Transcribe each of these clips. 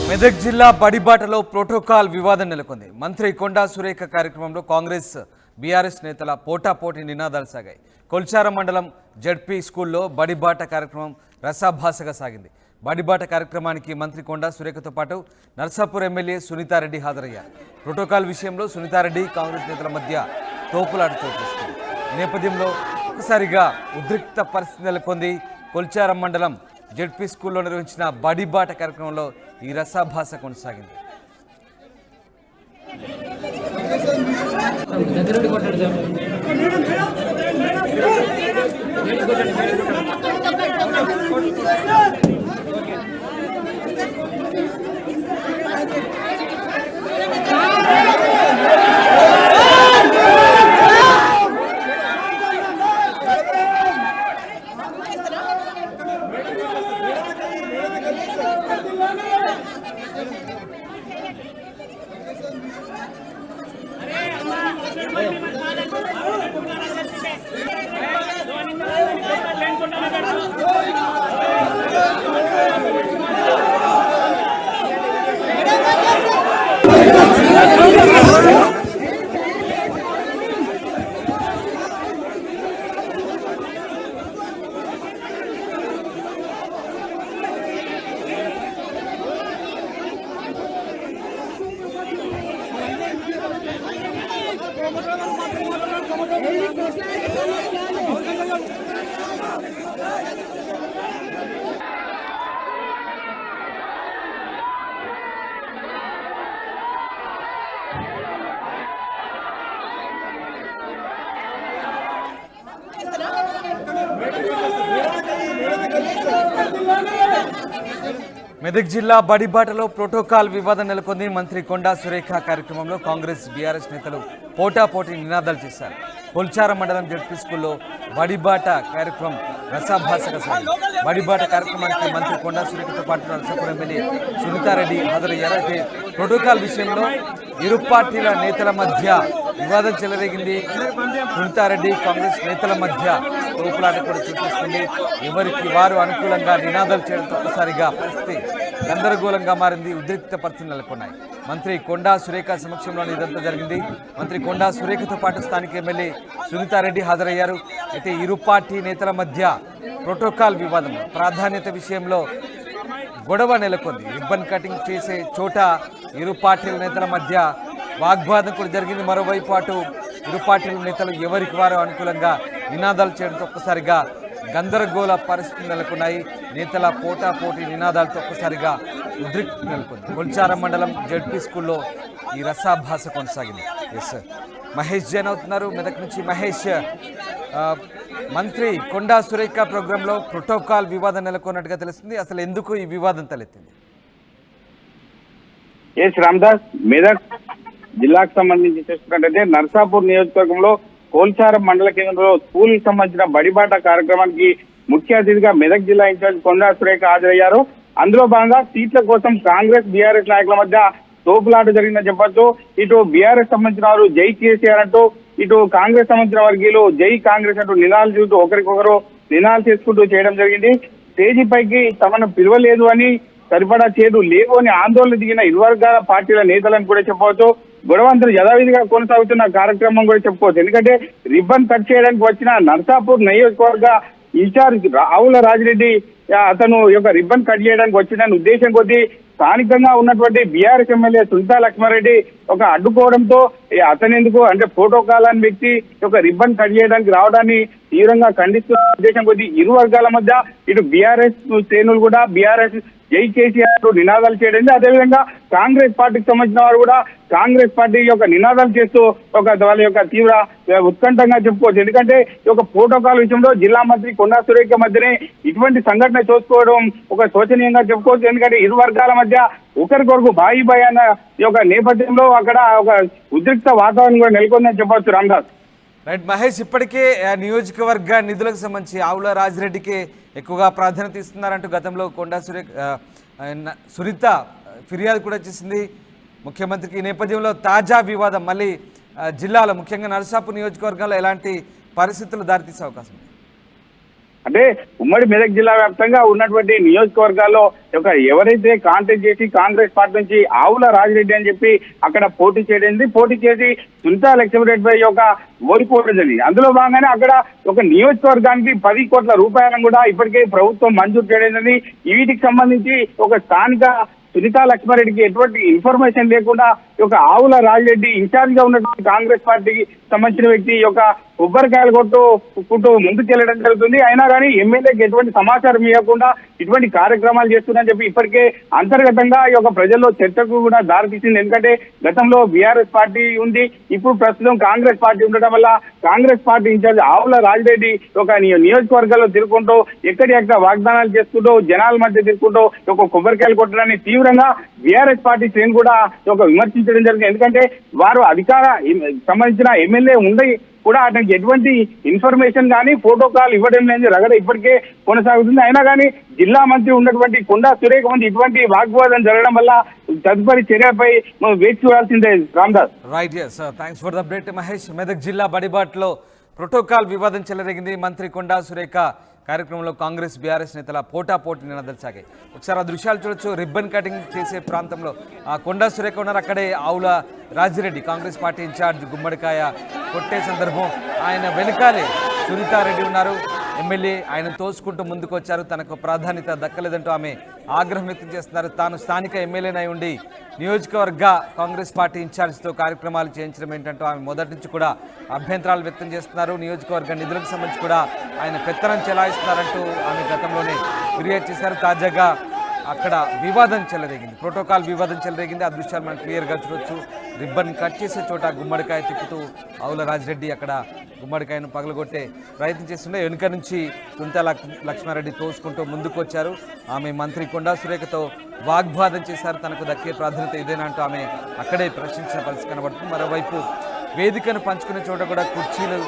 మెదక్ జిల్లా బడిబాటలో ప్రోటోకాల్ వివాదం నెలకొంది. మంత్రి కొండా సురేఖ కార్యక్రమంలో కాంగ్రెస్ బీఆర్ఎస్ నేతల పోటాపోటీ నినాదాలు సాగాయి. కొల్చారం మండలం జడ్పీ స్కూల్లో బడిబాట కార్యక్రమం రసాభాసగా సాగింది. బడిబాట కార్యక్రమానికి మంత్రి కొండా సురేఖతో పాటు నర్సాపూర్ ఎమ్మెల్యే సునీతారెడ్డి హాజరయ్యారు. ప్రోటోకాల్ విషయంలో సునీతారెడ్డి కాంగ్రెస్ నేతల మధ్య తోపులాట చోటుచేసుకుంది. ఈ నేపథ్యంలో ఒకసారిగా ఉద్రిక్త పరిస్థితి నెలకొంది. కొల్చారం మండలం జడ్పీ స్కూల్లో నిర్వహించిన బడిబాట కార్యక్రమంలో ఈ రసాభాస కొనసాగింది. మెదక్ జిల్లా బడిబాటలో ప్రోటోకాల్ వివాదం నెలకొంది. మంత్రి కొండా సురేఖ కార్యక్రమంలో కాంగ్రెస్ బీఆర్ఎస్ నేతలు పోటాపోటీ నినాదాలు చేశారు. కొల్చారం మండలం జడ్పీ స్కూల్లో బడిబాట కార్యక్రమం రసాభాసగా సాగింది. బడిబాట కార్యక్రమానికి మంత్రి కొండా సురేఖతో పాటు నర్సాపూర్ ఎమ్మెల్యే సునీతారెడ్డి హాజరయ్యారు. అయితే ప్రోటోకాల్ విషయంలో ఇరు పార్టీల నేతల మధ్య వివాదం చెలరేగింది. సునీతారెడ్డి కాంగ్రెస్ నేతల మధ్య తోపులాట కూడా చూపిస్తుంది. ఎవరికి వారు అనుకూలంగా నినాదాలు చేయడంతో ఒక్కసారిగా పరిస్థితి గందరగోళంగా మారింది. ఉద్రిక్త పరిస్థితులు నెలకొన్నాయి. మంత్రి కొండా సురేఖ సమక్షంలో ఇదంతా జరిగింది. మంత్రి కొండా సురేఖతో పాటు స్థానిక ఎమ్మెల్యే సునీతారెడ్డి హాజరయ్యారు. అయితే ఇరు పార్టీ నేతల మధ్య ప్రోటోకాల్ వివాదం ప్రాధాన్యత విషయంలో గొడవ నెలకొంది. రిబ్బన్ కటింగ్ చేసే చోట ఇరు పార్టీల నేతల మధ్య వాగ్వాదం కూడా జరిగింది. మరోవైపు అటు ఇరు పార్టీల నేతలు ఎవరికి వారు అనుకూలంగా నినాదాలు చేయడంతో ఒక్కసారిగా గందరగోళ పరిస్థితులు నెలకొన్నాయి. నేతల పోటాపోటీ నినాదాలతో ఒక్కసారిగా ఉద్రిక్తి నెలకొంది. కొల్చారం మండలం జడ్పీ స్కూల్లో ఈ రసాభాస కొనసాగింది. ఎస్ మహేష్ జైన్ అవుతున్నారు మెదక్ నుంచి. మహేష్, మంత్రి కొండా సురేఖ ప్రోగ్రాంలో ప్రోటోకాల్ వివాదం నెలకొన్నట్టుగా తెలుస్తుంది. అసలు ఎందుకు ఈ వివాదం తలెత్తింది? ఎస్ రామ్దాస్, మెదక్ జిల్లాకు సంబంధించి చూసుకున్నట్టయితే నర్సాపూర్ నియోజకవర్గంలో కోల్చారం మండల కేంద్రంలో స్కూల్ సంబంధించిన బడిబాట కార్యక్రమానికి ముఖ్య అతిథిగా మెదక్ జిల్లా ఇన్ఛార్జ్ కొండా సురేఖ హాజరయ్యారు. అందులో భాగంగా సీట్ల కోసం కాంగ్రెస్ బీఆర్ఎస్ నాయకుల మధ్య తోపులాట జరిగిందని చెప్పొచ్చు. ఇటు బీఆర్ఎస్ సంబంధించిన వారు జై కేసీఆర్ అంటూ, ఇటు కాంగ్రెస్ సంబంధించిన వర్గీయులు జై కాంగ్రెస్ అంటూ నినాదాలు చూస్తూ ఒకరికొకరు నినాదాలు చేసుకుంటూ చేయడం జరిగింది. స్టేజీ పైకి తమను పిలవలేదు అని, సరిపడా చేదు లేవు అని ఆందోళన దిగిన ఇరు వర్గాల పార్టీల నేతలను కూడా చెప్పవచ్చు. గొడవంతులు యథావిధిగా కొనసాగుతున్న కార్యక్రమం కూడా చెప్పుకోవచ్చు. ఎందుకంటే రిబ్బన్ కట్ చేయడానికి వచ్చిన నర్సాపూర్ నియోజకవర్గ ఇన్ఛార్జ్ ఆవుల రాజిరెడ్డి అతను యొక్క రిబ్బన్ కట్ చేయడానికి వచ్చిన ఉద్దేశం కొద్దీ స్థానికంగా ఉన్నటువంటి బీఆర్ఎస్ ఎమ్మెల్యే సునీతా లక్ష్మారెడ్డి ఒక అడ్డుకోవడంతో అతనెందుకు అంటే ప్రోటోకాల్ అని వ్యక్తి ఒక రిబ్బన్ కట్ చేయడానికి రావడాన్ని తీవ్రంగా ఖండిస్తున్న ఉద్దేశం కొద్దీ ఇరు వర్గాల మధ్య ఇటు బీఆర్ఎస్ శ్రేణులు కూడా బీఆర్ఎస్ జై కేసీఆర్ నినాదాలు చేయడం, అదేవిధంగా కాంగ్రెస్ పార్టీకి సంబంధించిన వారు కూడా కాంగ్రెస్ పార్టీ యొక్క నినాదాలు చేస్తూ వాళ్ళ యొక్క తీవ్ర ఉత్కంఠంగా చెప్పుకోవచ్చు. ఎందుకంటే ఈ యొక్క ప్రోటోకాల్ విషయంలో జిల్లా మంత్రి కొండా సురేఖ మధ్యనే ఇటువంటి సంఘటన చూసుకోవడం ఒక శోచనీయంగా చెప్పుకోవచ్చు. ఎందుకంటే ఇరు వర్గాల మధ్య ఒకరికొరకు బాయి బాయి అన్న ఈ యొక్క నేపథ్యంలో అక్కడ ఒక ఉద్రిక్త వాతావరణం కూడా నెలకొందని చెప్పవచ్చు. రామ్దాస్ రైట్ మహేష్, ఇప్పటికే నియోజకవర్గ నిధులకు సంబంధించి ఆవుల రాజిరెడ్డికి ఎక్కువగా ప్రాధాన్యత ఇస్తున్నారంటూ గతంలో కొండా సునీత ఫిర్యాదు కూడా చేసింది ముఖ్యమంత్రికి. ఈ నేపథ్యంలో తాజా వివాదం మళ్ళీ జిల్లాలో ముఖ్యంగా నర్సాపూర్ నియోజకవర్గంలో ఎలాంటి పరిస్థితులు దారితీసే అవకాశం ఉంది? అంటే ఉమ్మడి మెదక్ జిల్లా వ్యాప్తంగా ఉన్నటువంటి నియోజకవర్గాల్లో ఎవరైతే కాంటెస్ట్ చేసి కాంగ్రెస్ పార్టీ నుంచి ఆవుల రాజిరెడ్డి అని చెప్పి అక్కడ పోటీ చేసి సునీతా లక్ష్మారెడ్డిపై ఓడిపోవడం జరిగింది. అందులో భాగంగానే అక్కడ ఒక నియోజకవర్గానికి 10 కోట్ల రూపాయలను కూడా ఇప్పటికే ప్రభుత్వం మంజూరు చేయడం. వీటికి సంబంధించి ఒక స్థానిక సునీతా లక్ష్మారెడ్డికి ఎటువంటి ఇన్ఫర్మేషన్ లేకుండా ఆవుల రాజిరెడ్డి ఇన్ఛార్జ్ గా ఉన్నటువంటి కాంగ్రెస్ పార్టీకి సంబంధించిన వ్యక్తి కొబ్బరికాయలు కొట్టుకుంటూ ముందుకెళ్లడం జరుగుతుంది. అయినా కానీ ఎమ్మెల్యేకి ఎటువంటి సమాచారం ఇవ్వకుండా ఇటువంటి కార్యక్రమాలు చేస్తున్నారని చెప్పి ఇప్పటికే అంతర్గతంగా ప్రజల్లో చర్చకు కూడా దారితీసింది. ఎందుకంటే గతంలో బీఆర్ఎస్ పార్టీ ఉంది, ఇప్పుడు ప్రస్తుతం కాంగ్రెస్ పార్టీ ఉండడం వల్ల కాంగ్రెస్ పార్టీ ఇన్ఛార్జ్ ఆవుల రాజిరెడ్డి నియోజకవర్గాల్లో తిరుగుకుంటూ ఎక్కడెక్కడ వాగ్దానాలు చేసుకుంటూ జనాల మధ్య తిరుగుకుంటూ కొబ్బరికాయలు కొట్టడాన్ని తీవ్రంగా బీఆర్ఎస్ పార్టీ శ్రేణి కూడా విమర్శించడం జరిగింది. ఎందుకంటే వారు అధికార సంబంధించిన ఎమ్మెల్యే ఉండి కూడా అతనికి ఎటువంటి ఇన్ఫర్మేషన్ కానీ ఫోటో కాల్ ఇవ్వడం లేని రగడ ఇప్పటికే కొనసాగుతుంది. అయినా కానీ జిల్లా మంత్రి ఉన్నటువంటి కొండా సురేఖ మంది ఇటువంటి వాగ్వాదం జరగడం వల్ల తదుపరి చర్యపై వేచి చూడాల్సిందే. Ramdas. Right, thanks for the update Mahesh. Medak జిల్లా బడిబాట్లో ప్రోటోకాల్ వివాదం చెలరేగింది. మంత్రి కొండా సురేఖ కార్యక్రమంలో కాంగ్రెస్ బీఆర్ఎస్ నేతల పోటాపోటీ నినాదాలు సాగాయి. ఒకసారి ఆ దృశ్యాలు చూడొచ్చు. రిబ్బన్ కటింగ్ చేసే ప్రాంతంలో ఆ కొండా సురేఖ ఉన్నారు, అక్కడే ఆవుల రాజిరెడ్డి కాంగ్రెస్ పార్టీ ఇన్ఛార్జ్ గుమ్మడికాయ కొట్టే సందర్భం. ఆయన వెనుకాలే సునీతారెడ్డి ఉన్నారు, ఎమ్మెల్యే. ఆయన తోసుకుంటూ ముందుకు వచ్చారు. తనకు ప్రాధాన్యత దక్కలేదంటూ ఆమె ఆగ్రహం వ్యక్తం చేస్తున్నారు. తాను స్థానిక ఎమ్మెల్యేనై ఉండి నియోజకవర్గ కాంగ్రెస్ పార్టీ ఇన్ఛార్జ్తో కార్యక్రమాలు చేయించడం ఏంటంటూ ఆమె మొదటి నుంచి కూడా అభ్యంతరాలు వ్యక్తం చేస్తున్నారు. నియోజకవర్గ నిధులకు సంబంధించి కూడా ఆయన పెత్తనం చెలాయిస్తున్నారంటూ ఆమె గతంలోనే ఫిర్యాదు చేశారు. తాజాగా అక్కడ వివాదం చెలరేగింది, ప్రోటోకాల్ వివాదం చెలరేగింది. ఆ దృశ్యాలు మనం క్లియర్గా చూడొచ్చు. రిబ్బన్ కట్ చేసే చోట గుమ్మడికాయ తిప్పుతూ ఆవుల రాజిరెడ్డి అక్కడ గుమ్మడికాయను పగలగొట్టే ప్రయత్నం చేస్తుండే వెనుక నుంచి సునీతా లక్ష్మారెడ్డి తోసుకుంటూ ముందుకు వచ్చారు. ఆమె మంత్రి కొండా సురేఖతో వాగ్వాదం చేశారు. తనకు దక్కే ప్రాధాన్యత ఇదేనా అంటూ ఆమె అక్కడే ప్రశ్నించిన పరిస్థితి కనబడుతుంది. మరోవైపు వేదికను పంచుకునే చోట కూడా కుర్చీలు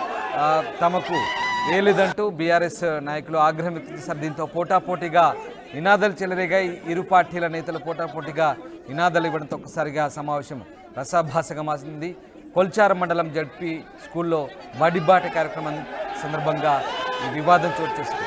తమకు వేయలేదంటూ బీఆర్ఎస్ నాయకులు ఆగ్రహం వ్యక్తం చేశారు. దీంతో పోటాపోటీగా నినాదాలు చెలరేగాయి. ఇరు పార్టీల నేతలు పోటాపోటీగా నినాదాలు ఇవ్వడంతో ఒక్కసారిగా సమావేశం రసాభాసగా మారింది. కొల్చారం మండలం జడ్పీ స్కూల్లో బడిబాట కార్యక్రమం సందర్భంగా ఈ వివాదం చోటు చేసుకుంది.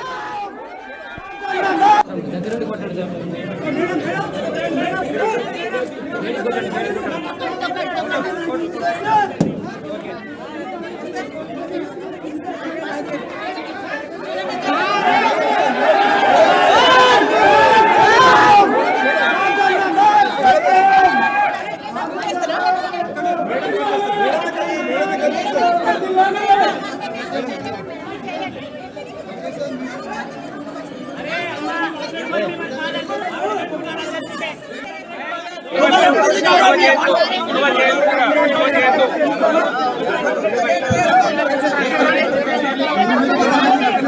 Gracias.